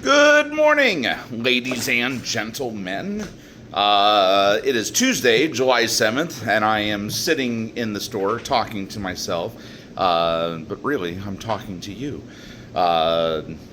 Good morning, ladies and gentlemen. It is Tuesday, July 7th, and I am sitting in the store talking to myself. But really, I'm talking to you.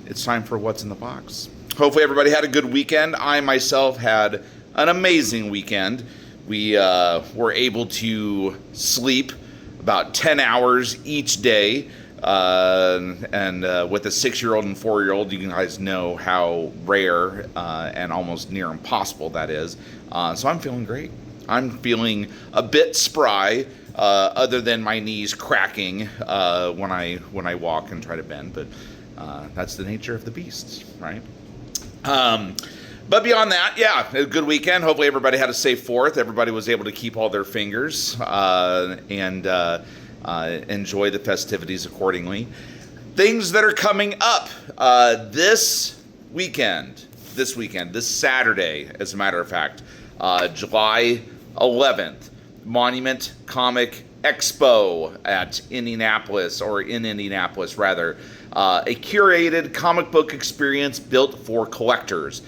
It's time for What's in the Box. Hopefully, everybody had a good weekend. I myself had an amazing weekend. We were able to sleep about 10 hours each day. And with a 6-year-old and 4-year-old, you guys know how rare and almost near impossible that is. So I'm feeling great. I'm feeling a bit spry, other than my knees cracking when I walk and try to bend. But that's the nature of the beast, right? But beyond that, yeah, a good weekend. Hopefully everybody had a safe 4th. Everybody was able to keep all their fingers and enjoy the festivities accordingly. Things that are coming up this Saturday, as a matter of fact, July 11th, Monument Comic Expo in Indianapolis, rather. A curated comic book experience built for collectors,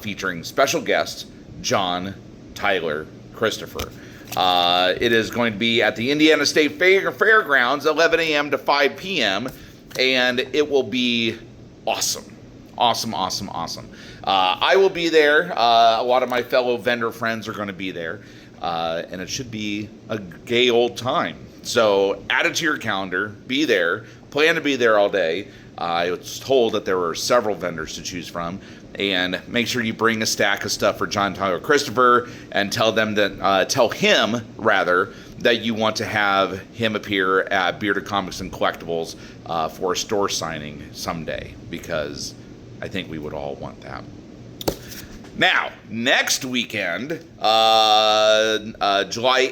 featuring special guest John Tyler Christopher. It is going to be at the Indiana State Fairgrounds, 11 a.m. to 5 p.m., and it will be awesome. Awesome. I will be there. A lot of my fellow vendor friends are going to be there, and it should be a gay old time. So add it to your calendar. Be there. Plan to be there all day. I was told that there were several vendors to choose from. And make sure you bring a stack of stuff for John Tyler Christopher and tell him that you want to have him appear at Bearded Comics and Collectibles for a store signing someday, because I think we would all want that. Now, next weekend, July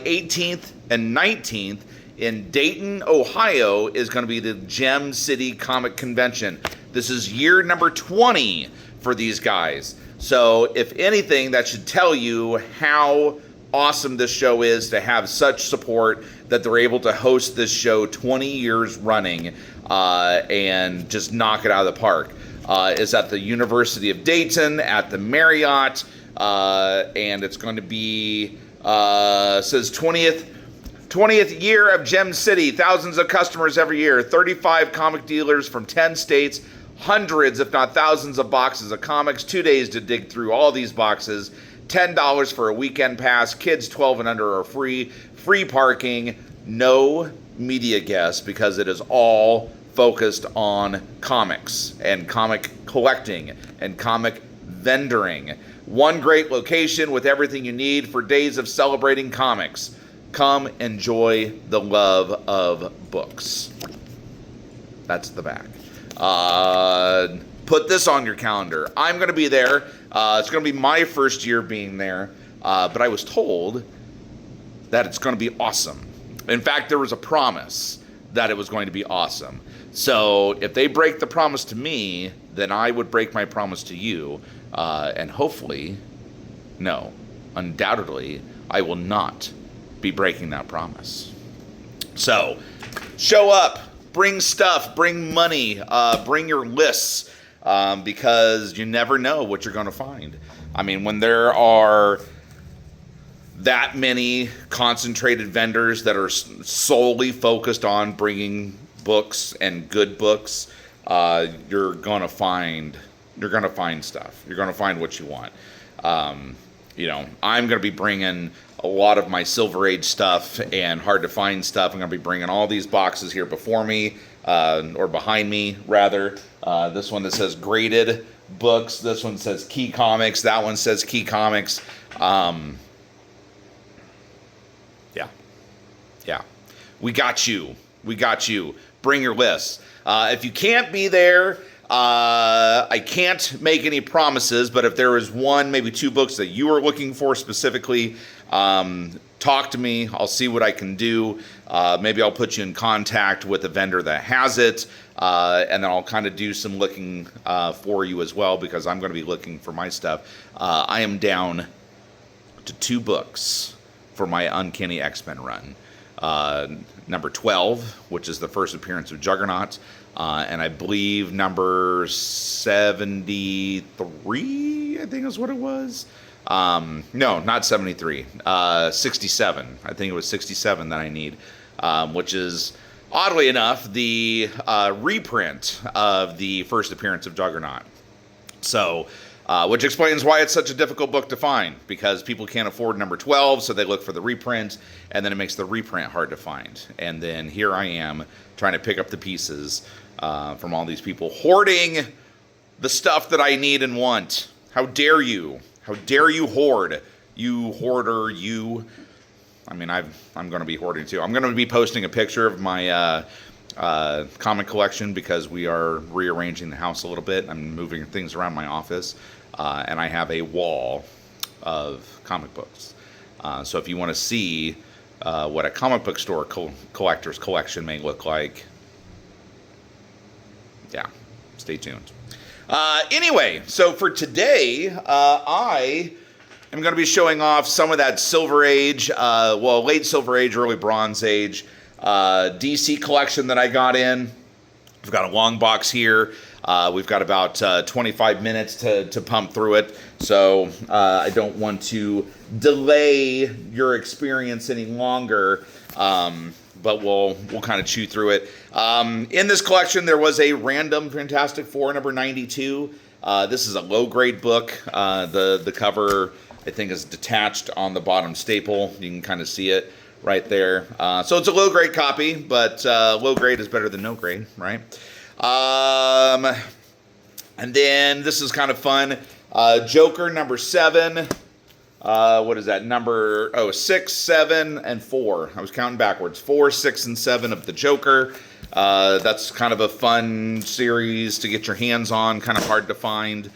18th and 19th, in Dayton, Ohio, is going to be the Gem City Comic Convention. This is year number 20 for these guys. So if anything, that should tell you how awesome this show is to have such support that they're able to host this show 20 years running and just knock it out of the park. It's at the University of Dayton at the Marriott, and it's going to be says 20th year of Gem City, thousands of customers every year, 35 comic dealers from 10 states, hundreds, if not thousands, of boxes of comics, 2 days to dig through all these boxes, $10 for a weekend pass, kids 12 and under are free parking, no media guests, because it is all focused on comics and comic collecting and comic vendoring. One great location with everything you need for days of celebrating comics. Come enjoy the love of books. That's the back. Put this on your calendar. I'm going to be there. It's going to be my first year being there, but I was told that it's going to be awesome. In fact, there was a promise that it was going to be awesome. So if they break the promise to me, then I would break my promise to you, and hopefully, undoubtedly, I will not be breaking that promise. So, show up, bring stuff, bring money, bring your lists, because you never know what you're going to find. I mean, when there are that many concentrated vendors that are solely focused on bringing books and good books, you're going to find stuff. You're going to find what you want. I'm going to be bringing a lot of my Silver Age stuff and hard to find stuff. I'm going to be bringing all these boxes here before me, or behind me, rather. This one that says graded books. This one says Key Comics. That one says Key Comics. Yeah. We got you. Bring your lists. If you can't be there, I can't make any promises, but if there is one, maybe 2 books that you are looking for specifically, talk to me. I'll see what I can do. Maybe I'll put you in contact with a vendor that has it, and then I'll kind of do some looking for you as well, because I'm going to be looking for my stuff. I am down to 2 books for my Uncanny X-Men run. Number 12, which is the first appearance of Juggernaut, And I believe number 73, I think is what it was. No, not 73. 67. I think it was 67 that I need, which is, oddly enough, the reprint of the first appearance of Juggernaut. So, which explains why it's such a difficult book to find, because people can't afford number 12, so they look for the reprint, and then it makes the reprint hard to find. And then here I am trying to pick up the pieces from all these people hoarding the stuff that I need and want. How dare you? How dare you hoard? You hoarder, you. I mean, I'm going to be hoarding too. I'm going to be posting a picture of my comic collection because we are rearranging the house a little bit. I'm moving things around my office, and I have a wall of comic books. So if you want to see what a comic book store collector's collection may look like, yeah, stay tuned. Anyway, so for today, I am going to be showing off some of that Silver Age, late Silver Age, early Bronze Age DC collection that I got in. We've got a long box here. We've got about 25 minutes to pump through it, so I don't want to delay your experience any longer. But we'll kind of chew through it. In this collection, there was a random Fantastic Four number 92. This is a low-grade book. The cover, I think, is detached on the bottom staple. You can kind of see it right there. So it's a low-grade copy, but low-grade is better than no-grade, right? And then this is kind of fun. Joker number 7. What is that? Number 6, 7, and 4. I was counting backwards. 4, 6, and 7 of the Joker. That's kind of a fun series to get your hands on. Kind of hard to find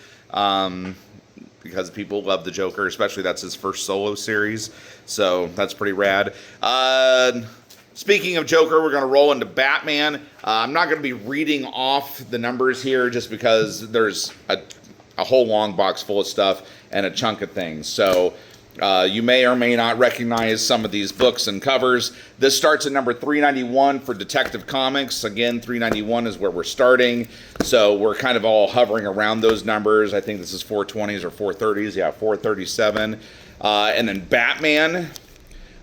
because people love the Joker, especially that's his first solo series. So that's pretty rad. Speaking of Joker, we're going to roll into Batman. I'm not going to be reading off the numbers here just because there's a whole long box full of stuff and a chunk of things. So you may or may not recognize some of these books and covers. This starts at number 391 for Detective Comics. Again, 391 is where we're starting. So we're kind of all hovering around those numbers. I think this is 420s or 430s. Yeah, 437. And then Batman.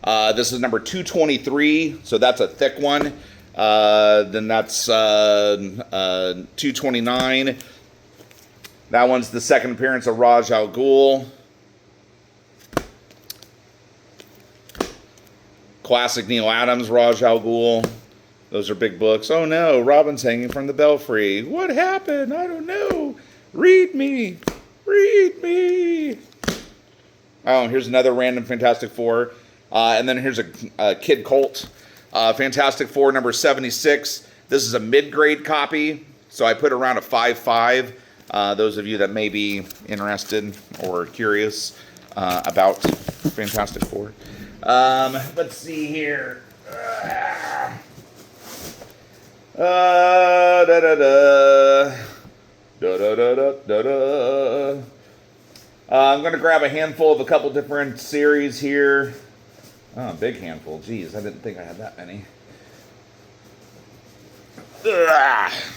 This is number 223. So that's a thick one. Then that's 229. That one's the second appearance of Ra's al Ghul. Classic Neil Adams, Ra's al Ghul. Those are big books. Oh no, Robin's hanging from the belfry. What happened? I don't know. Read me. Read me. Oh, here's another random Fantastic Four. And then here's a Kid Colt. Fantastic Four number 76. This is a mid-grade copy, so I put around a 5.5. Those of you that may be interested or curious about Fantastic Four. Let's see here. I'm going to grab a handful of a couple different series here. Oh, big handful. Geez, I didn't think I had that many.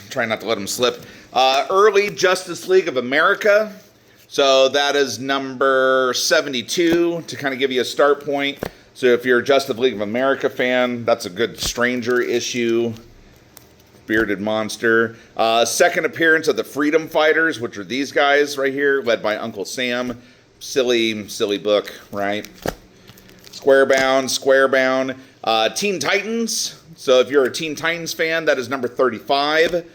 Try not to let them slip. Early Justice League of America. So that is number 72 to kind of give you a start point. So if you're a Justice League of America fan, that's a good Stranger issue. Bearded monster. Second appearance of the Freedom Fighters, which are these guys right here, led by Uncle Sam. Silly book, right? Squarebound. Teen Titans. So if you're a Teen Titans fan, that is number 35.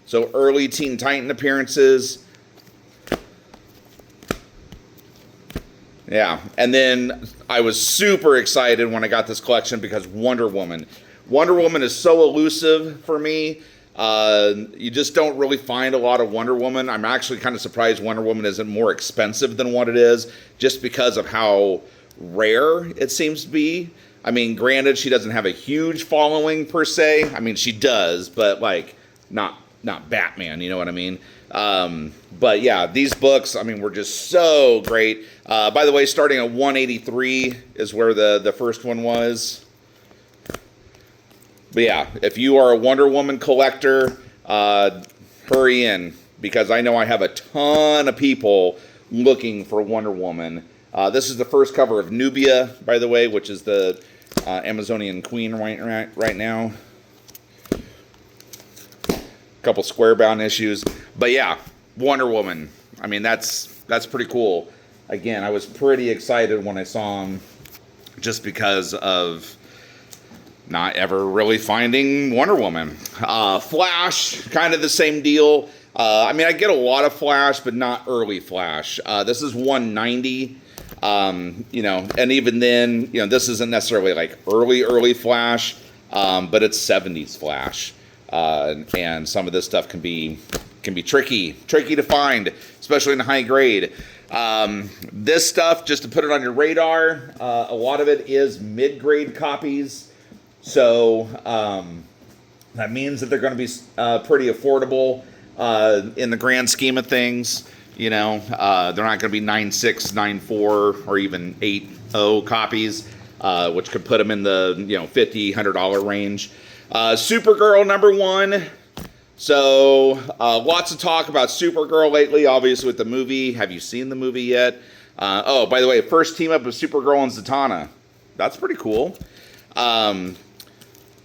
So early Teen Titan appearances. Yeah, and then I was super excited when I got this collection because Wonder Woman. Wonder Woman is so elusive for me. You just don't really find a lot of Wonder Woman. I'm actually kind of surprised Wonder Woman isn't more expensive than what it is, just because of how rare it seems to be. I mean, granted, she doesn't have a huge following per se. I mean, she does, but like not Batman, you know what I mean? But yeah, these books, I mean, were just so great. By the way, starting at 183 is where the first one was. But yeah, if you are a Wonder Woman collector, hurry in, because I know I have a ton of people looking for Wonder Woman. This is the first cover of Nubia, by the way, which is the Amazonian queen right now. A couple square-bound issues. But yeah, Wonder Woman. I mean, that's pretty cool. Again, I was pretty excited when I saw him, just because of not ever really finding Wonder Woman. Flash, kind of the same deal. I mean, I get a lot of Flash, but not early Flash. This is 190, you know, and even then, you know, this isn't necessarily like early Flash, but it's 70s Flash. And some of this stuff can be tricky to find, especially in high grade. This stuff, just to put it on your radar, a lot of it is mid-grade copies. So that means that they're going to be pretty affordable in the grand scheme of things. You know, they're not going to be 9.6, 9.4, or even 8.0 copies, which could put them in the, you know, $50, $100 range. Supergirl #1. So lots of talk about Supergirl lately, obviously with the movie. Have you seen the movie yet? Oh, by the way, first team up of Supergirl and Zatanna. That's pretty cool.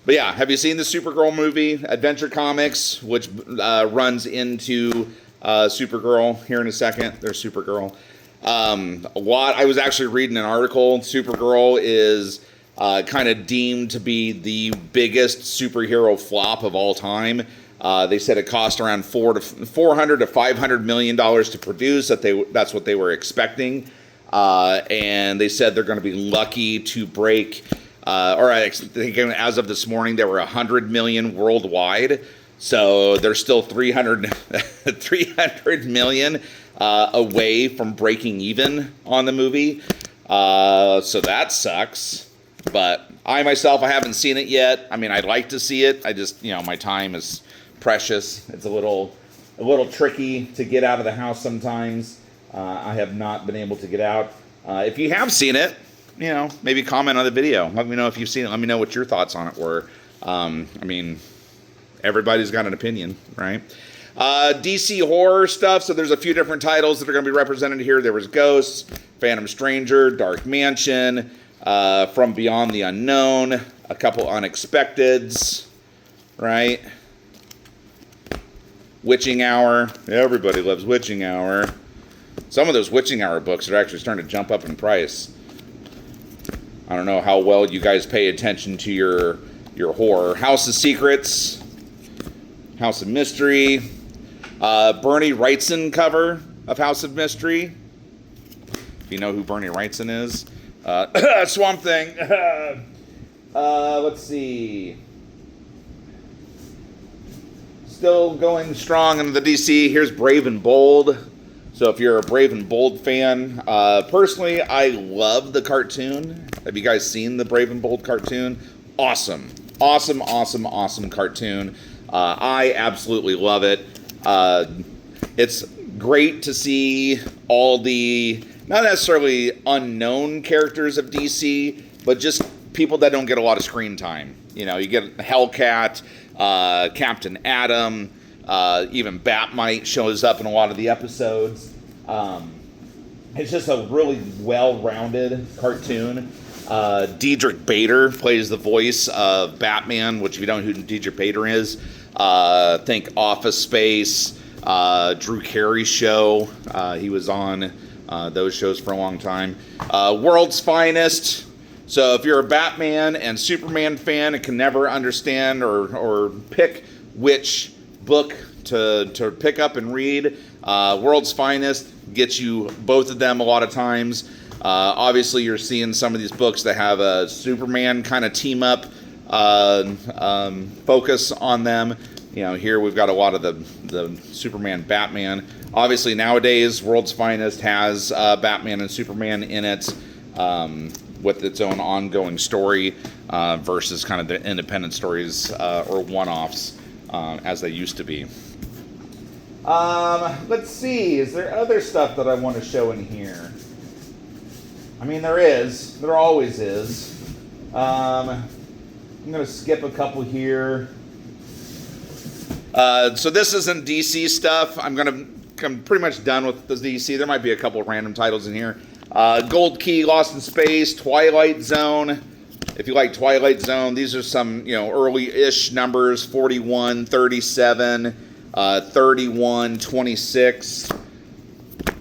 But yeah, have you seen the Supergirl movie? Adventure Comics, which runs into Supergirl here in a second. There's Supergirl. I was actually reading an article. Supergirl is kind of deemed to be the biggest superhero flop of all time. They said it cost around $400 to $500 million to produce. That's what they were expecting. And they said they're going to be lucky to break, or I think as of this morning, there were 100 million worldwide. So they're still 300 million away from breaking even on the movie. So that sucks. But I myself, I haven't seen it yet. I mean, I'd like to see it. I just, you know, my time is precious. It's a little tricky to get out of the house sometimes. I have not been able to get out. If you have seen it, you know, maybe comment on the video. Let me know if you've seen it. Let me know what your thoughts on it were. I mean, everybody's got an opinion, right? DC horror stuff. So there's a few different titles that are going to be represented here. There was Ghosts, Phantom Stranger, Dark Mansion, From Beyond the Unknown, a couple Unexpecteds, right? Witching Hour. Everybody loves Witching Hour. Some of those Witching Hour books are actually starting to jump up in price. I don't know how well you guys pay attention to your horror. House of Secrets, House of Mystery, Bernie Wrightson cover of House of Mystery. If you know who Bernie Wrightson is. Swamp Thing. Let's see. Still going strong into the DC. Here's Brave and Bold. So if you're a Brave and Bold fan, personally, I love the cartoon. Have you guys seen the Brave and Bold cartoon? Awesome cartoon. I absolutely love it. It's great to see all the, not necessarily unknown characters of DC, but just people that don't get a lot of screen time. You know, you get Hellcat, Captain Atom, even Batmite shows up in a lot of the episodes. It's just a really well-rounded cartoon. Diedrich Bader plays the voice of Batman, which if you don't know who Diedrich Bader is, think Office Space, Drew Carey's show. He was on those shows for a long time. World's Finest. So if you're a Batman and Superman fan and can never understand or pick which book to pick up and read, World's Finest gets you both of them a lot of times. Obviously, you're seeing some of these books that have a Superman kind of team up focus on them. You know, here we've got a lot of the Superman Batman. Obviously, nowadays, World's Finest has Batman and Superman in it, with its own ongoing story versus kind of the independent stories or one-offs as they used to be. Let's see. Is there other stuff that I want to show in here? I mean, there is. There always is. I'm going to skip a couple here. So this isn't DC stuff. I'm pretty much done with the DC. There might be a couple of random titles in here. Gold Key, Lost in Space, Twilight Zone. If you like Twilight Zone, these are some, early-ish numbers: 41, 37, 31, 26,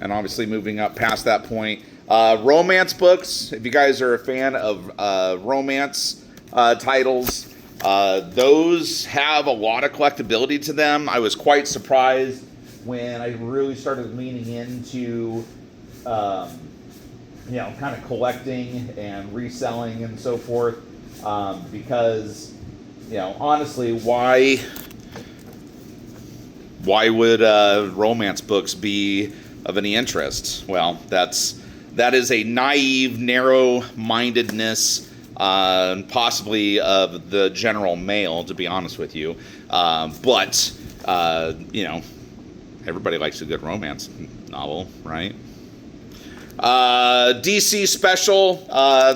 and obviously moving up past that point. Romance books. If you guys are a fan of romance titles, those have a lot of collectability to them. I was quite surprised when I really started leaning into kind of collecting and reselling and so forth, because, honestly, why would romance books be of any interest? Well, that is a naive, narrow-mindedness, possibly of the general male, to be honest with you. But everybody likes a good romance novel, right? DC Special,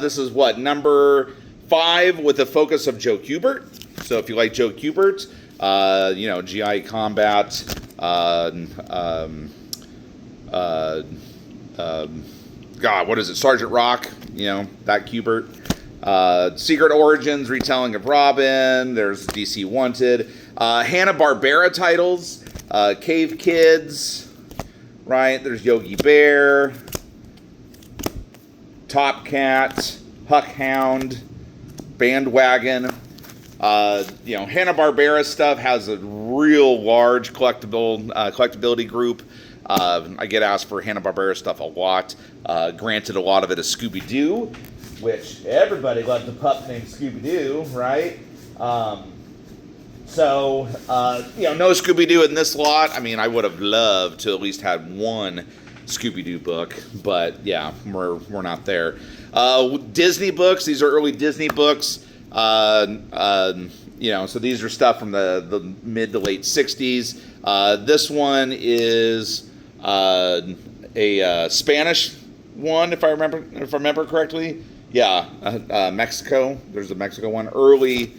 this is number 5 with the focus of Joe Kubert. So if you like Joe Kubert, GI Combat, what is it, Sergeant Rock, that Kubert. Secret Origins, retelling of Robin, there's DC Wanted. Hanna-Barbera titles, Cave Kids, right, there's Yogi Bear, Top Cat, Huck Hound, Bandwagon. Hanna-Barbera stuff has a real large collectability group. I get asked for Hanna-Barbera stuff a lot. Granted, a lot of it is Scooby-Doo, which everybody loves a pup named Scooby-Doo, right? No Scooby-Doo in this lot. I mean, I would have loved to at least had one Scooby-Doo book, but yeah, we're not there. Disney books. These are early Disney books. So these are stuff from the mid to late 60s. This one is a Spanish one, if I remember correctly. Yeah, Mexico. There's a Mexico one. Early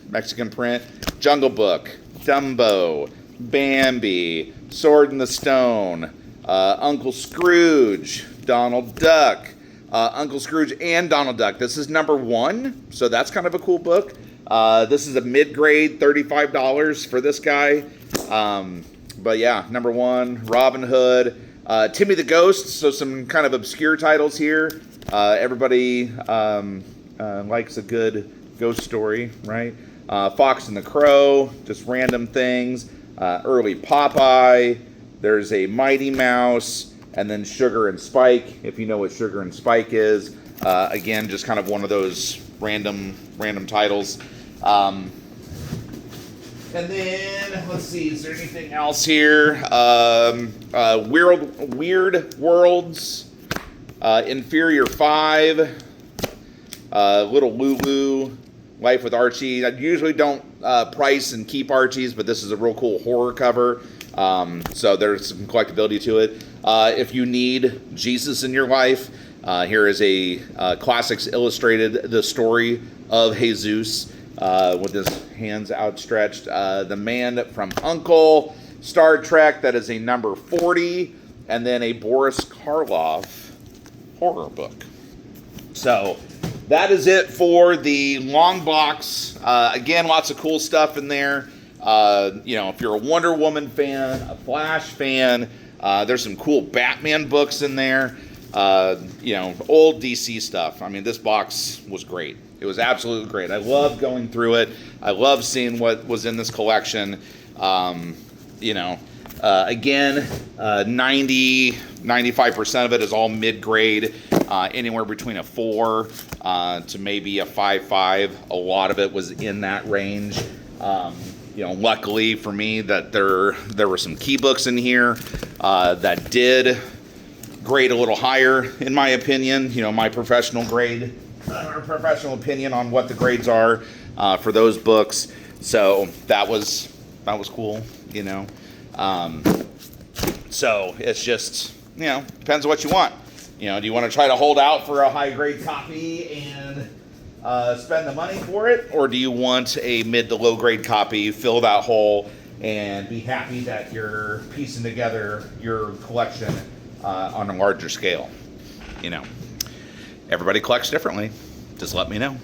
Mexican print. Jungle Book, Dumbo, Bambi, Sword in the Stone, Uncle Scrooge, Donald Duck, Uncle Scrooge and Donald Duck. This is number 1, so that's kind of a cool book. This is a mid-grade, $35 for this guy. But yeah, number 1, Robin Hood, Timmy the Ghost, so some kind of obscure titles here. Everybody likes a good ghost story, right? Fox and the Crow, just random things. Early Popeye, there's a Mighty Mouse, and then Sugar and Spike, if you know what Sugar and Spike is. Again, just kind of one of those random titles. And then, let's see, is there anything else here? Weird Worlds, Inferior 5, Little Lulu, Life with Archie. I usually don't price and keep Archies, but this is a real cool horror cover. So there's some collectability to it. If you need Jesus in your life, here is a Classics Illustrated, the story of Jesus, with his hands outstretched. The Man from U.N.C.L.E., Star Trek, that is a number 40, and then a Boris Karloff horror book. So that is it for the long box. Again, lots of cool stuff in there. If you're a Wonder Woman fan, a Flash fan, there's some cool Batman books in there. Old DC stuff. I mean, this box was great. It was absolutely great. I loved going through it. I loved seeing what was in this collection. Again, 95% of it is all mid-grade, anywhere between a 4 to maybe a 5.5. A lot of it was in that range. Luckily for me that there were some key books in here that did grade a little higher, in my opinion. My professional grade, or professional opinion on what the grades are for those books. So that was cool. So it's just depends on what you want. Do you want to try to hold out for a high grade copy and spend the money for it, or do you want a mid to low grade copy, fill that hole, and be happy that you're piecing together your collection on a larger scale? You know, everybody collects differently. Just let me know.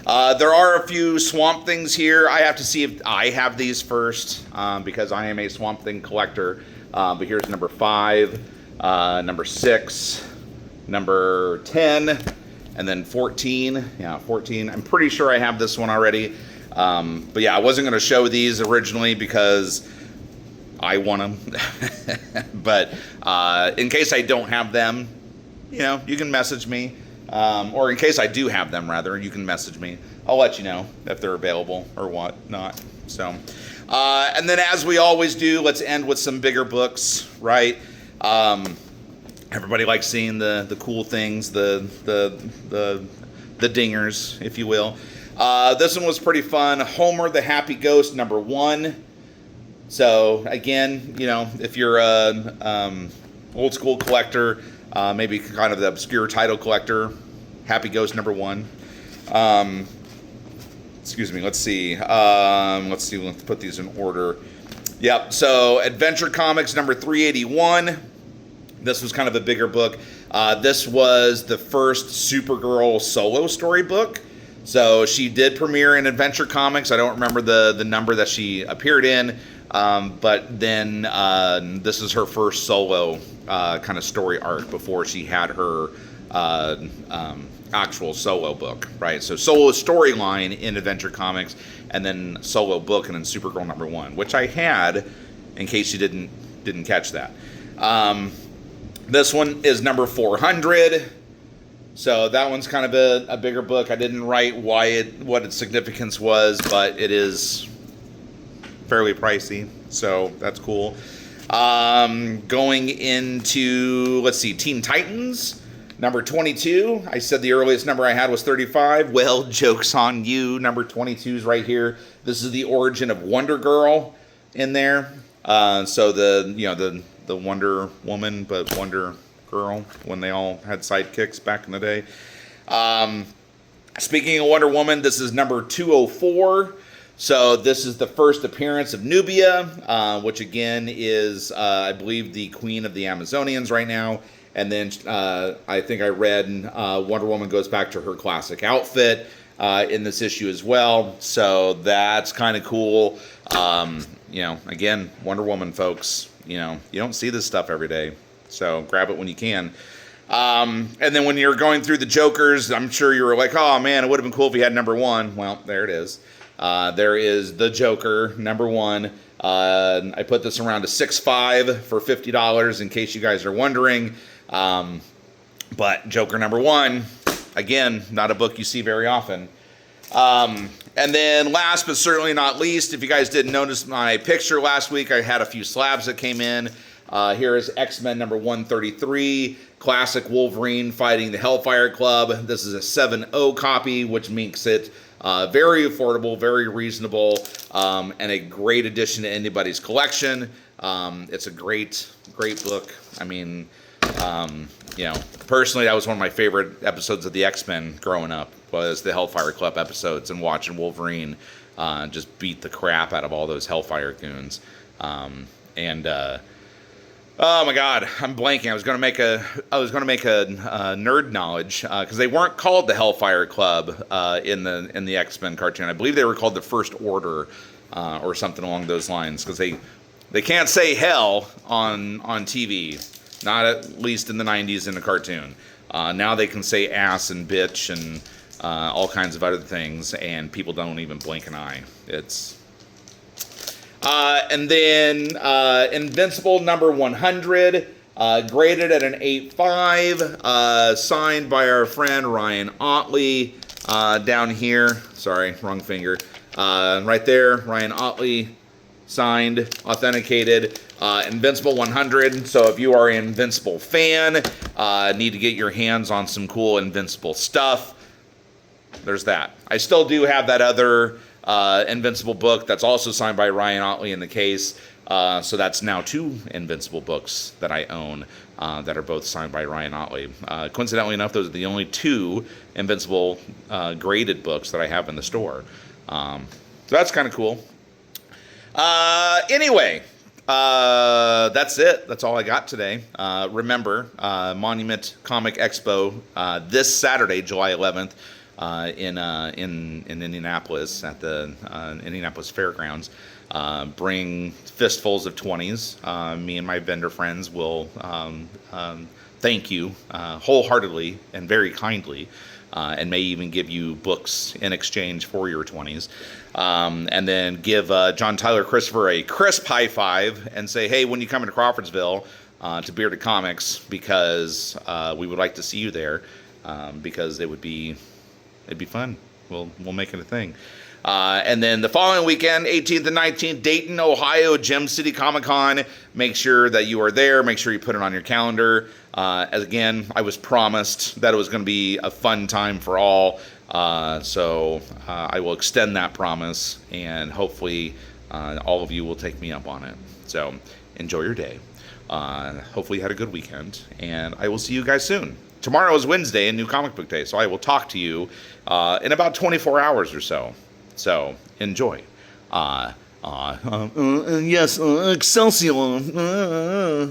There are a few Swamp Things here. I have to see if I have these first because I am a Swamp Thing collector. But here's number 5, number 6, number 10, and then 14. Yeah, 14. I'm pretty sure I have this one already. But yeah, I wasn't going to show these originally because I want them. But in case I don't have them, you know, you can message me. Or in case I do have them, rather, you can message me. I'll let you know if they're available or what not. So, and then as we always do, let's end with some bigger books, right? Everybody likes seeing the cool things, the dingers, if you will. This one was pretty fun. Homer the Happy Ghost, number 1. So again, you know, if you're a old school collector, maybe kind of the obscure title collector, Happy Ghost number 1. Excuse me. Let's see. Let's put these in order. Yep. So Adventure Comics number 381. This was kind of a bigger book. This was the first Supergirl solo story book. So she did premiere in Adventure Comics. I don't remember the number that she appeared in, but then this is her first solo kind of story arc before she had her actual solo book, right? So solo storyline in Adventure Comics, and then solo book, and then Supergirl number 1, which I had, in case you didn't catch that. This one is number 400. So that one's kind of a bigger book. I didn't write what its significance was, but it is fairly pricey, so that's cool. Going into, let's see, Teen Titans, number 22. I said the earliest number I had was 35. Well, joke's on you. Number 22 is right here. This is the origin of Wonder Girl in there. So the Wonder Woman, but Wonder Girl, when they all had sidekicks back in the day. Speaking of Wonder Woman, this is number 204. So this is the first appearance of Nubia, which again is, I believe, the queen of the Amazonians right now. And then I think I read Wonder Woman goes back to her classic outfit in this issue as well. So that's kind of cool. You know, again, Wonder Woman, folks, you know, you don't see this stuff every day. So grab it when you can. And then when you're going through the Jokers, I'm sure you were like, oh man, it would have been cool if you had number 1. Well, there it is. There is the Joker, number 1. I put this around a 6.5 for $50 in case you guys are wondering. But Joker number 1, again, not a book you see very often. And then last but certainly not least, if you guys didn't notice my picture last week, I had a few slabs that came in. Here is X-Men number 133, classic Wolverine fighting the Hellfire Club. This is a 7.0 copy, which makes it very affordable, very reasonable, and a great addition to anybody's collection. It's a great book. I mean, you know, personally, that was one of my favorite episodes of the X-Men growing up, was the Hellfire Club episodes, and watching Wolverine just beat the crap out of all those Hellfire goons. Oh my God, I'm blanking. I was going to make a nerd knowledge because they weren't called the Hellfire Club in the X-Men cartoon. I believe they were called the First Order or something along those lines, because they can't say hell on TV, not at least in the 90s in the cartoon. Now they can say ass and bitch and all kinds of other things, and people don't even blink an eye. It's and then Invincible number 100, graded at an 8.5, signed by our friend Ryan Otley down here. Sorry, wrong finger. Right there, Ryan Otley, signed, authenticated. Invincible 100. So if you are an Invincible fan, need to get your hands on some cool Invincible stuff, there's that. I still do have that other Invincible book that's also signed by Ryan Otley in the case, So that's now 2 Invincible books that I own that are both signed by Ryan Otley. Coincidentally enough, those are the only 2 Invincible graded books that I have in the store. So that's kind of cool. Anyway, that's it. That's all I got today. Remember, Monument Comic Expo this Saturday, July 11th, in Indianapolis at the Indianapolis Fairgrounds. Bring fistfuls of 20s. Me and my vendor friends will thank you wholeheartedly and very kindly, and may even give you books in exchange for your 20s. And then give John Tyler Christopher a crisp high five and say, hey, when you come into Crawfordsville to Bearded Comics, because we would like to see you there, because it'd be fun. We'll make it a thing. And then the following weekend, 18th and 19th, Dayton, Ohio, Gem City Comic Con. Make sure that you are there. Make sure you put it on your calendar. As again, I was promised that it was going to be a fun time for all. So I will extend that promise, and hopefully all of you will take me up on it. So enjoy your day. Hopefully you had a good weekend, and I will see you guys soon. Tomorrow is Wednesday and New Comic Book Day, so I will talk to you in about 24 hours or so. So enjoy. Yes, Excelsior.